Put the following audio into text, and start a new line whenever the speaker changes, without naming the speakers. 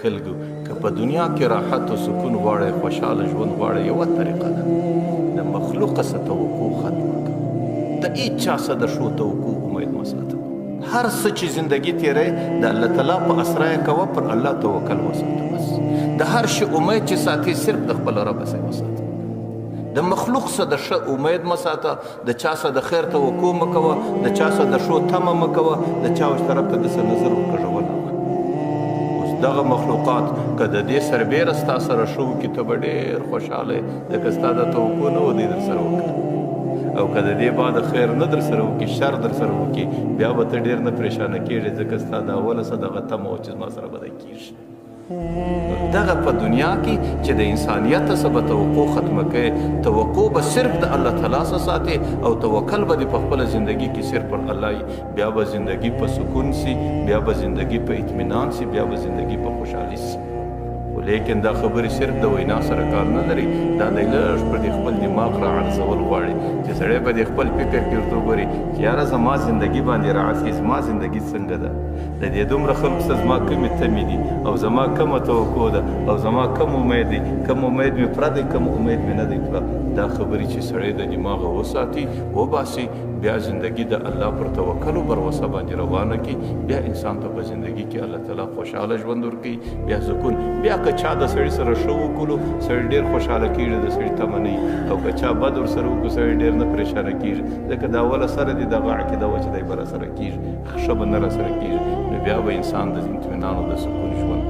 خلکو که په دنیا کې راحت او سکون غواړئ خوشحاله ژوند غواړئ یوه طریقه ده د مخلوقه څه توقع ختمه کړه د هېچ چا څه د ښو توقع امید مه ساته هر څه چې زندګي تېروئ د الله تعالی په اسرا یې کوه پر الله توکل وساته بس د هر شي امید چې ساتي صرف د خپل رب څخه وساته د مخلوق څخه د ښه امید مه ساته د چا څخه د خیر توقع مه کوه د چا څخه د ښو تمه مه کوه د چا وش طرف ته داسې نظر وکږه ونه اوس دغه مخلوقات که د دې سربیره ستا سره ښه وکړي ته به ډېر خوشحاله یې ځکه ستا د توقع نه و دی در سره وکړه او که د دې بعد خیر نه در سره وکړي شر در سره وکړي بیا به ته ډېر نه پریشانه کېږې ځکه ستا د اوله څه دغه تمه وه چې زما سره به دی کېږي دغه په دنیا کې چې د انسانیت څه به توقع ختمه کوي توقع به صرف د الله تعالی څخه ساتي او توکل به دې په خپله زندګي کې صرف پر الله وي بیا به زندګي په سکون سي بیا به زندګي په اطمینان سي بیا به زندګي په خوشحالي سي خو لیکن دا خبرې صرف د وینا سره کار نه لري دا دی لږ پر دې خپل دماغ را اړزول غواړي چې سړی به دې خپل فکر کې ورته وګوري چې یاره زما زندګي باندې راځي زما زندګي څنګه ده د دې دومره خلکو څخه زما کومې تمې دي او زما کومه توقع ده او زما کوم امید دی کوم امید مې پوره دی کوم امید مې نه دی پوره دا خبرې چې سړی د دماغه وساتي وباسي بیا زندگی د الله پر توکل او بروسه باندې روانه کی بیا انسان ته په زندگی کې الله تعالی خوشاله ژوند ورکوي بیا سکون بیا که چا د سړي سره ښه وکړو سړی ډېر خوشحاله کېږي د سړي تمه نه او که چا بد ورسره وکړو سړی ډېر نه پریشانه کېږي ځکه د اوله سره دې دغه عقیده وه چې دی به راسره کېږي ښه به نه راسره کېږي نو بیا به انسان د اطمینان او د سکون ژوند پیدا